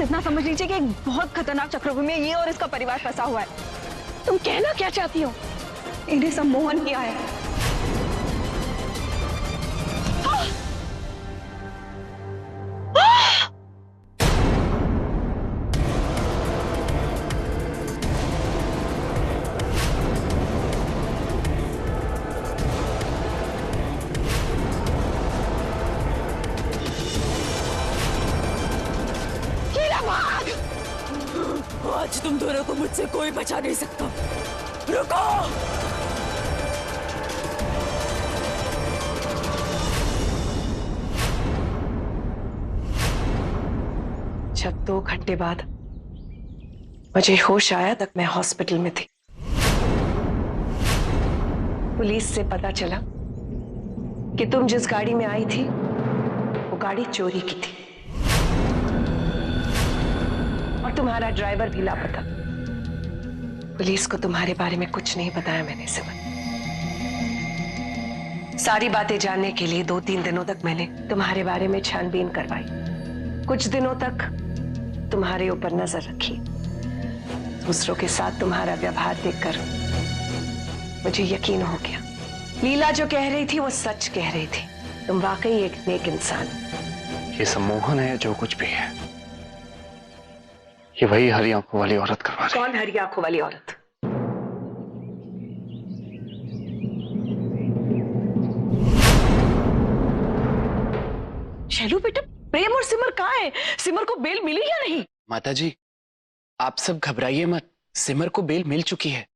बस इतना समझ लीजिए कि एक बहुत खतरनाक चक्रव्यूह में ये और इसका परिवार फंसा हुआ है। तुम कहना क्या चाहती हो? इन्हें सम्मोहन किया है। आज तुम दोनों को मुझसे कोई बचा नहीं सकता। रुको! जब 2 घंटे बाद मुझे होश आया तक मैं हॉस्पिटल में थी। पुलिस से पता चला कि तुम जिस गाड़ी में आई थी वो गाड़ी चोरी की थी और तुम्हारा ड्राइवर भी लापता। पुलिस को तुम्हारे बारे में कुछ नहीं बताया मैंने सिमर। सारी बातें जानने के लिए 2-3 दिनों तक मैंने तुम्हारे बारे में छानबीन करवाई। कुछ दिनों तक तुम्हारे ऊपर नजर रखी। दूसरों के साथ तुम्हारा व्यवहार देखकर मुझे यकीन हो गया, लीला जो कह रही थी वो सच कह रही थी। तुम वाकई एक नेक इंसान। ये सम्मोहन है जो कुछ भी है, ये वही हरी आंखों वाली औरत करवा रही है। कौन हरी आंखों वाली औरत? शैलू बेटा, प्रेम और सिमर कहाँ है? सिमर को बेल मिली या नहीं? माताजी, आप सब घबराइए मत, सिमर को बेल मिल चुकी है।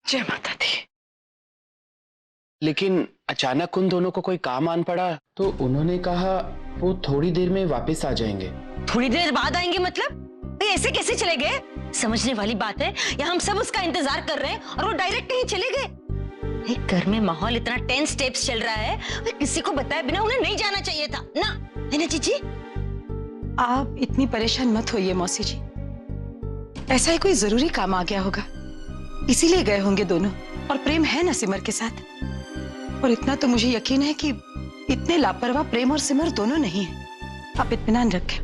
जय माता दी। लेकिन अचानक उन दोनों को कोई काम आन पड़ा तो उन्होंने कहा वो थोड़ी देर में वापस आ जाएंगे। थोड़ी देर बाद आएंगे मतलब? ऐसे कैसे चले गए? समझने वाली बात है, या हम सब उसका इंतजार कर रहे हैं और वो डायरेक्ट ही चले गए। घर में माहौल इतना टेंस स्टेप्स चल रहा है, किसी को बताए बिना उन्हें नहीं जाना चाहिए था ना, है ना जीजी? आप इतनी परेशान मत होइए मौसी जी, ऐसा ही कोई जरूरी काम आ गया होगा, इसीलिए गए होंगे दोनों। और प्रेम है ना सिमर के साथ, और इतना तो मुझे यकीन है कि इतने लापरवाह प्रेम और सिमर दोनों नहीं है। आप इत्मीनान रखें।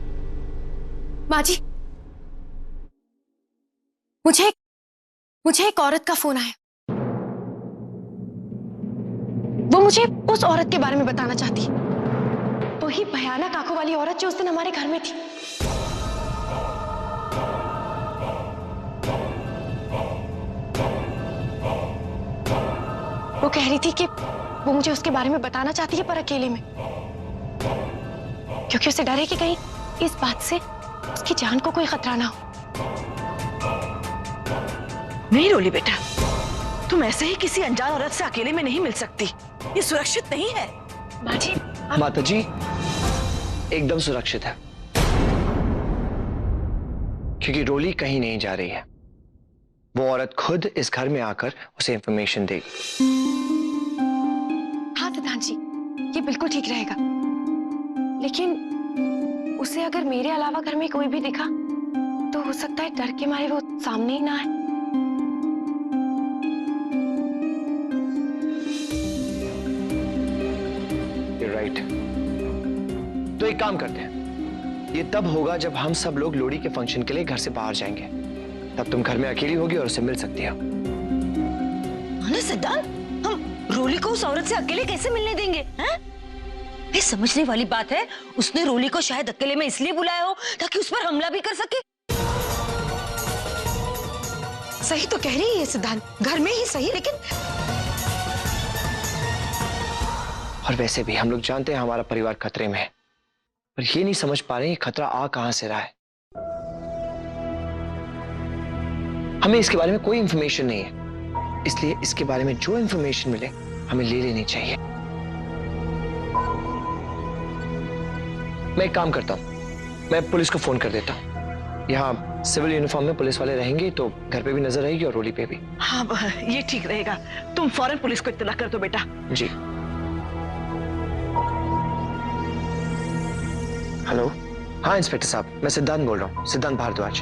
माँ जी, मुझे एक औरत का फोन आया। वो मुझे उस औरत के बारे में बताना चाहती है, वही भयानक आंखों वाली औरत जो उस दिन हमारे घर में थी। वो कह रही थी कि वो मुझे उसके बारे में बताना चाहती है, पर अकेले में, क्योंकि उसे डर है कि कहीं इस बात से उसकी जान को कोई खतरा ना हो। नहीं रोली बेटा, तुम ऐसे ही किसी अनजान औरत से अकेले में नहीं मिल सकती, ये सुरक्षित नहीं है। माँ जी, माताजी, एकदम सुरक्षित है, क्योंकि रोली कहीं नहीं जा रही है। वो औरत खुद इस घर में आकर उसे इंफॉर्मेशन देगी। हाँ सिद्धांत जी, ये बिल्कुल ठीक रहेगा, लेकिन उसे अगर मेरे अलावा घर में कोई भी दिखा तो हो सकता है डर के मारे वो सामने ही ना आए। राइट, तो एक काम करते हैं, ये तब होगा जब हम सब लोग लोहड़ी के फंक्शन के लिए घर से बाहर जाएंगे। तब तुम घर में अकेली होगी और उसे मिल सकती हो। सिद्धांत, हम रोली को उस औरत से अकेले कैसे मिलने देंगे? हैं? ये समझने वाली बात है, उसने रोली को शायद अकेले में इसलिए बुलाया हो ताकि उस पर हमला भी कर सके। सही तो कह रही है सिद्धांत, घर में ही सही, लेकिन और वैसे भी हम लोग जानते हैं हमारा परिवार खतरे में है, पर ये नहीं समझ पा रहे खतरा आ कहां से रहा है। हमें इसके बारे में कोई इंफॉर्मेशन नहीं है, इसलिए इसके बारे में जो इंफॉर्मेशन मिले हमें ले लेनी चाहिए। मैं एक काम करता हूं, मैं पुलिस को फोन कर देता हूं। यहाँ सिविल यूनिफॉर्म में पुलिस वाले रहेंगे तो घर पे भी नजर रहेगी और रोली पे भी। हाँ, ये ठीक रहेगा। तुम फौरन पुलिस को इत्तला कर दो बेटा। जी। हेलो, हाँ इंस्पेक्टर साहब, मैं सिद्धांत बोल रहा हूँ, सिद्धांत भारद्वाज।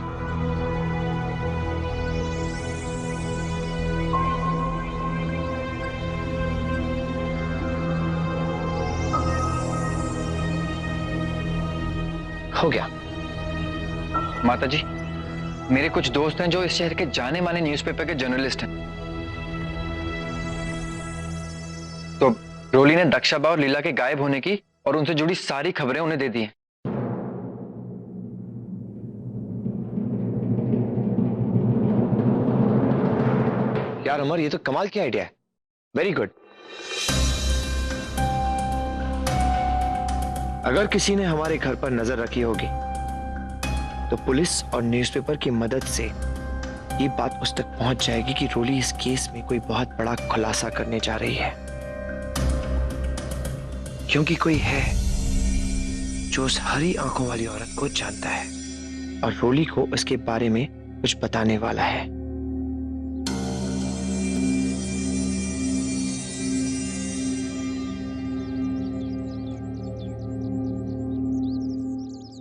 हो गया। माता जी, मेरे कुछ दोस्त हैं जो इस शहर के जाने माने न्यूज़पेपर के जर्नलिस्ट हैं। तो रोली ने दक्षाबा और लीला के गायब होने की और उनसे जुड़ी सारी खबरें उन्हें दे दी हैं। यार अमर, ये तो कमाल की आइडिया है। Very good. अगर किसी ने हमारे घर पर नजर रखी होगी तो पुलिस और न्यूज़पेपर की मदद से ये बात उस तक पहुंच जाएगी कि रोली इस केस में कोई बहुत बड़ा खुलासा करने जा रही है, क्योंकि कोई है जो उस हरी आंखों वाली औरत को जानता है और रोली को उसके बारे में कुछ बताने वाला है।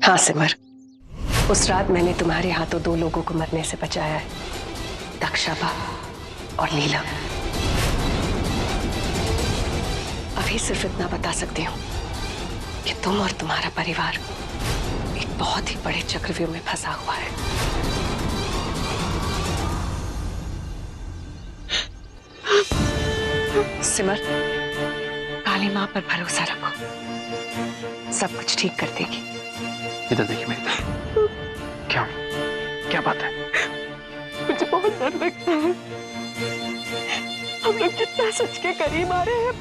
हाँ सिमर, उस रात मैंने तुम्हारे हाथों 2 लोगों को मरने से बचाया है, दक्षाबा और लीला। अभी सिर्फ इतना बता सकती हूँ कि तुम और तुम्हारा परिवार एक बहुत ही बड़े चक्रव्यूह में फंसा हुआ है। सिमर, काली माँ पर भरोसा रखो, सब कुछ ठीक कर देगी। इधर देखिए मेरी तरफ। क्या क्या बात है? मुझे बहुत डर लगता है। हम लोग जितना सच के करीब आ रहे हैं,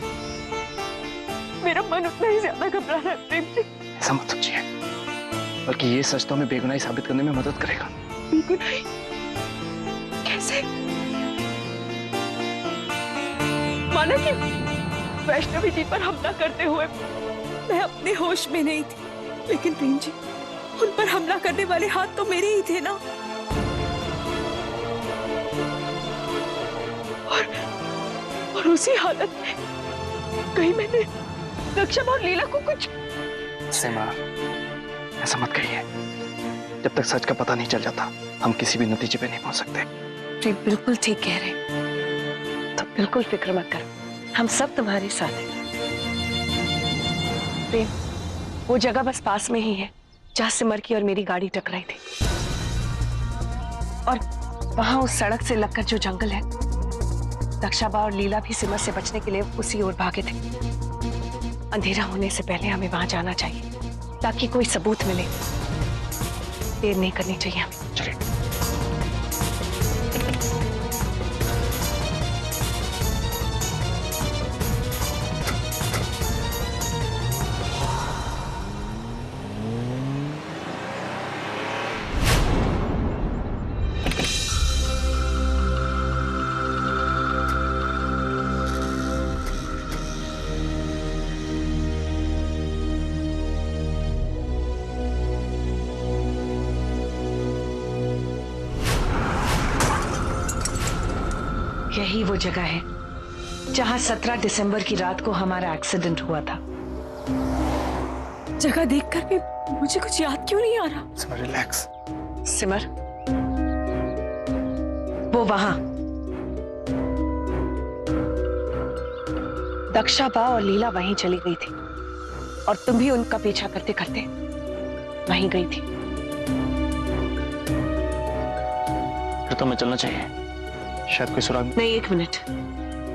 मेरा मन उतना ही ज्यादा घबरा रहा है। प्रेम जी, ऐसा मत सोचिए, बल्कि ये सच तो हमें बेगुनाही साबित करने में मदद करेगा। बेगुनाही? कैसे? माना कि वैष्णवी जी पर हमला करते हुए मैं अपने होश में नहीं थी, लेकिन प्रेम जी, उन पर हमला करने वाले हाथ तो मेरे ही थे ना। और उसी हालत में कहीं मैंने दक्षाबा और लीला को कुछ। सीमा, ऐसा मत कहिए। जब तक सच का पता नहीं चल जाता, हम किसी भी नतीजे पे नहीं पहुंच सकते। प्रेम बिल्कुल ठीक कह रहे, तो बिल्कुल फिक्र मत करो, हम सब तुम्हारे साथ हैं। प्रेम, वो जगह बस पास में ही है जहां सिमर की और मेरी गाड़ी टकराई थी, और वहां उस सड़क से लगकर जो जंगल है, दक्षाबा और लीला भी सिमर से बचने के लिए उसी ओर भागे थे। अंधेरा होने से पहले हमें वहां जाना चाहिए ताकि कोई सबूत मिले। देर नहीं करनी चाहिए हमें। चलिए। यही वो जगह है जहां 17 दिसंबर की रात को हमारा एक्सीडेंट हुआ था। जगह देखकर भी मुझे कुछ याद क्यों नहीं आ रहा? सिमर, रिलैक्स। सिमर, वो वहां दक्षाबा और लीला वहीं चली गई थी, और तुम भी उनका पीछा करते करते वहीं गई थी। फिर तो हमें चलना चाहिए, शायद कोई सुराग। नहीं, 1 मिनट।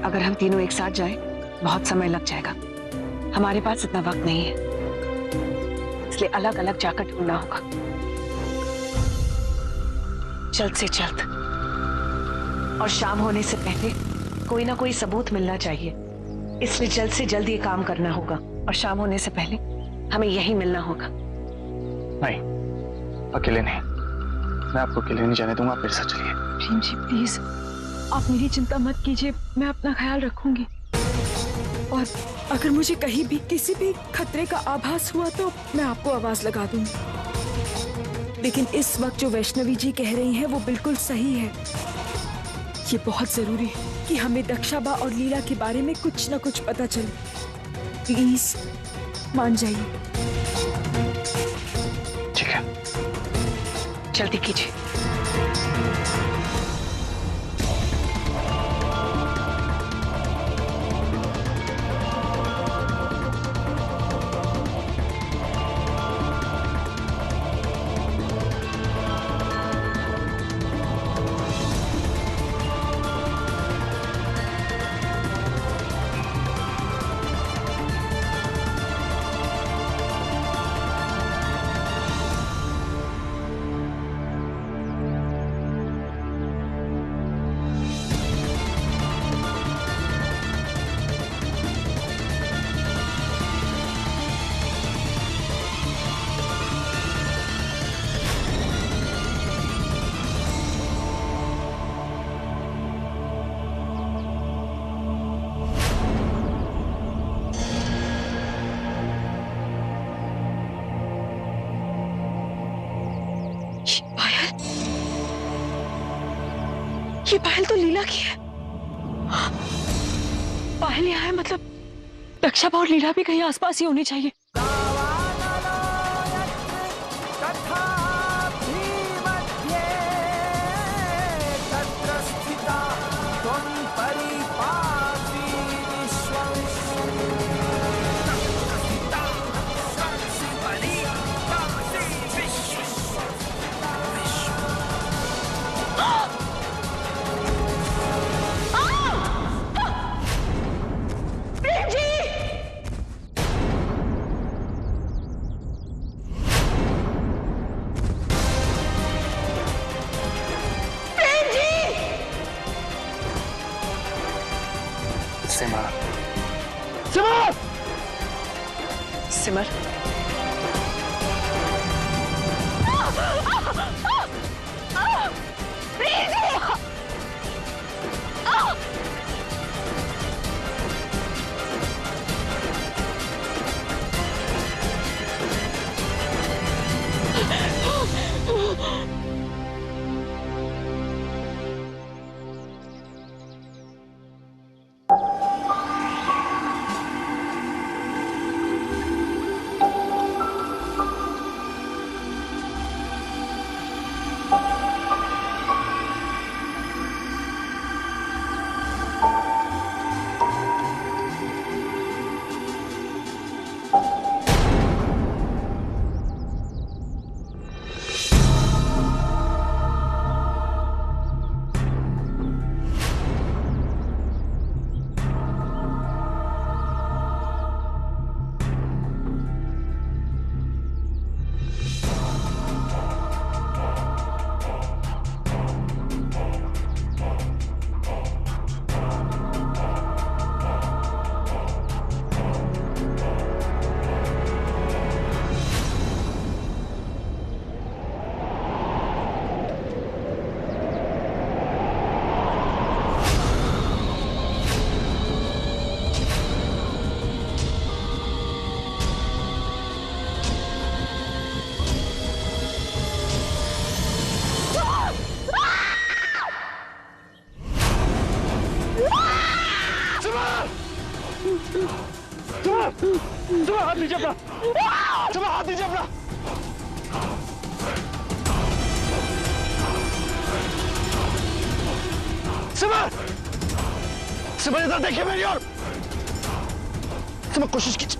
अगर हम तीनों एक साथ जाए बहुत समय लग जाएगा। हमारे पास इतना वक्त नहीं है, इसलिए अलग अलग जाकर ढूंढना होगा, जल्द से जल्द। और शाम होने से पहले कोई ना कोई सबूत मिलना चाहिए, इसलिए जल्द से जल्द ये काम करना होगा। और शाम होने से पहले हमें यही मिलना होगा। नहीं, अकेले नहीं। मैं आपको अकेले नहीं जाने दूंगा। आप मेरे साथ चलिए। प्रेम जी प्लीज, आप मेरी चिंता मत कीजिए, मैं अपना ख्याल रखूंगी। और अगर मुझे कहीं भी किसी भी खतरे का आभास हुआ तो मैं आपको आवाज लगा दूंगी। लेकिन इस वक्त जो वैष्णवी जी कह रही हैं वो बिल्कुल सही है। ये बहुत जरूरी है कि हमें दक्षाबा और लीला के बारे में कुछ ना कुछ पता चले। प्लीज मान जाइए। ठीक है, जल्दी कीजिए। ये पायल तो लीला की है। पायल यहाँ है मतलब रक्षा और लीला भी कहीं आसपास ही होनी चाहिए। सिमर, सिमर, हाथ नीचे अपना, हाथ नीचे अपना। सिमर, सिमर इधर देखिए मेरी ओर। सिमर कोशिश कीजिए।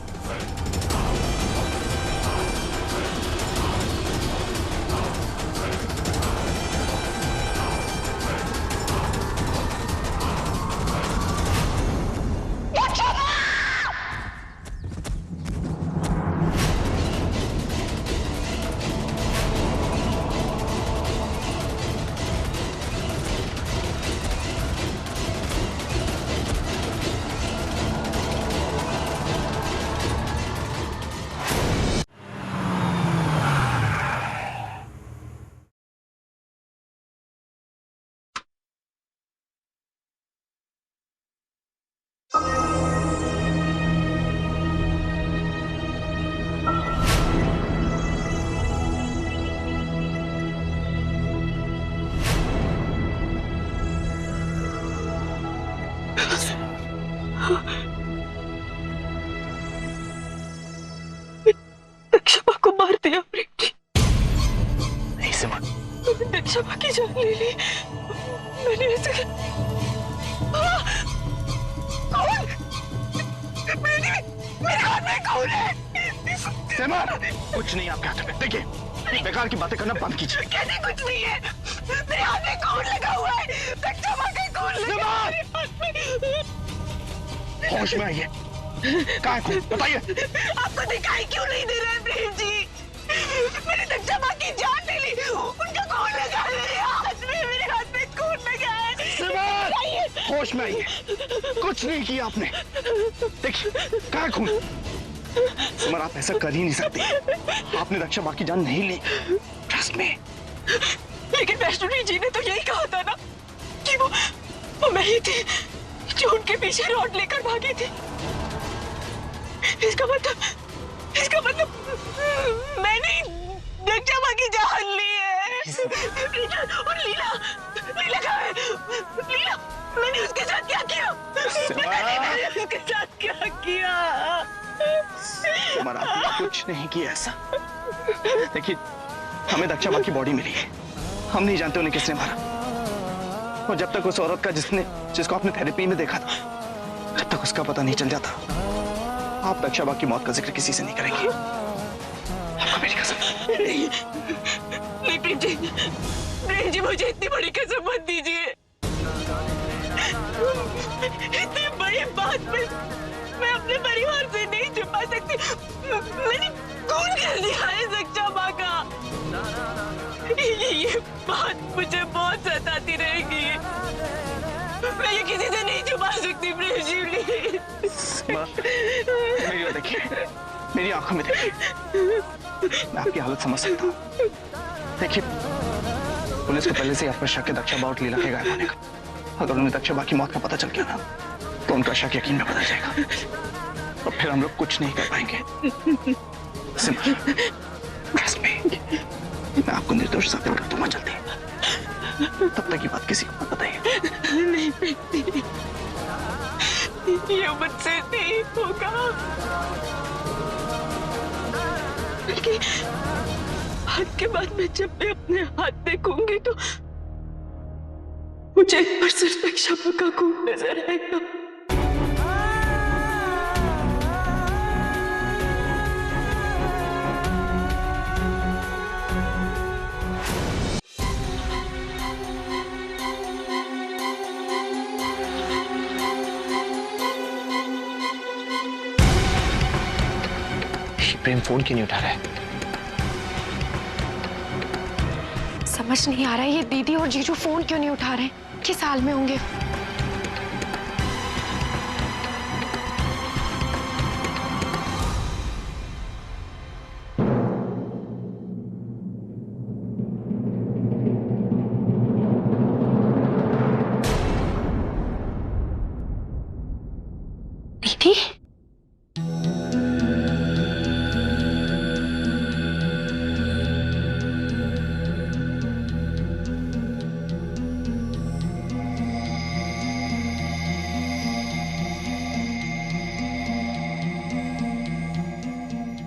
दक्षमा को मार दिया प्रेम जी। नहीं सिमर, दक्षमा की जान ले ली मैंने। ऐसे कौन? मेरे हाथ में कौन है? सिमर, कुछ नहीं आपके हाथ में। देखिए, बेकार की बातें करना बंद कीजिए। कहते कुछ नहीं है। मेरे हाथ में कौन लगा हुआ है? दक्षमा का कौन लगा हुआ है? होश में आइए। कहाँ है खून? बताइए। आपको दिखाई क्यों नहीं दे रहा है प्रेम जी? मैंने दक्षमा की जान ले ली। उनका खून लगा है मेरे हाथ में खून लगा है। सिमर, होश में आइए। कुछ नहीं किया आपने। देखिए, कहाँ है खून? सिमर, आप ऐसा कर ही नहीं सकते। आपने दक्षमा की जान नहीं ली। ट्रस्ट में। लेकिन वैष्णवी जी ने तो यही कहा था ना कि वो मैं ही थी जो उनके पीछे रॉड लेकर भागी थी। इसका मतलब मैंने दक्षमा की जान ली है। और लीला कहाँ है? इसके साथ क्या किया? सिमर आपने कुछ नहीं किया ऐसा। देखिए, हमें दक्षा की बॉडी मिली है, हम नहीं जानते उन्हें किसने मारा। और जब तक उस औरत का जिसको आपने थेरेपी में देखा था, जब तक उसका पता नहीं चल जाता, आप दक्षा की मौत का जिक्र किसी से नहीं करेंगे। आपको मेरी कसम। नहीं प्रेम जी मुझे इतनी बड़ी कसम मत दीजिए। इतनी बड़ी बात मैं अपने परिवार से नहीं छुपा सकती। मैंने खून कर दिया है दक्षा माँ का। ये बात मुझे बहुत सताती रहेगी। मैं ये किसी से नहीं छुपा सकती प्रेम जी, मेरी ओर देखिए, मेरी आंखों में देखिए, मैं आपकी हालत समझ सकता हूँ। देखिए, पुलिस को पहले से आप पर शक है दक्षा और लीला के गायब होने का। अगर उन्हें दक्षा की मौत का पता चल गया ना, तो उनका शक यकीन में बदल जाएगा और फिर हम लोग कुछ नहीं कर पाएंगे। सिमर, trust me, मैं आपको निर्दोष साबित कर दूंगा जल्दी। तब तक ये बात किसी को मत बताइए। नहीं बेटी, ये मुझसे नहीं होगा। बल्कि आज के बाद मैं जब भी अपने हाथ देखूंगी तो मुझे एक बार सिर्फ दक्षा का खून नजर आएगा। प्रेम फोन क्यों नहीं उठा रहा है? समझ नहीं आ रहा है ये दीदी और जीजू फोन क्यों नहीं उठा रहे। किस हाल में होंगे? दीदी,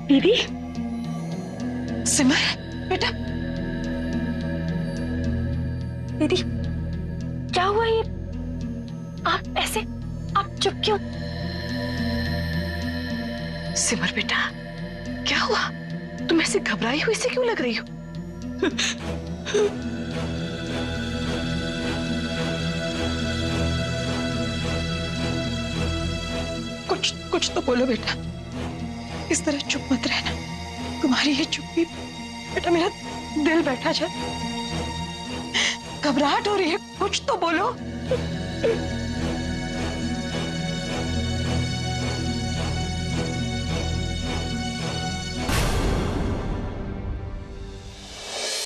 दीदी, सिमर बेटा, दीदी क्या हुआ ये? आप ऐसे, आप चुप क्यों? सिमर बेटा, क्या हुआ? तुम ऐसे घबराई हुई से क्यों लग रही हो? कुछ तो बोलो बेटा, इस तरह चुप मत रहना। तुम्हारी ये चुप्पी बेटा मेरा दिल बैठा जाए, घबराहट हो रही है, कुछ तो बोलो।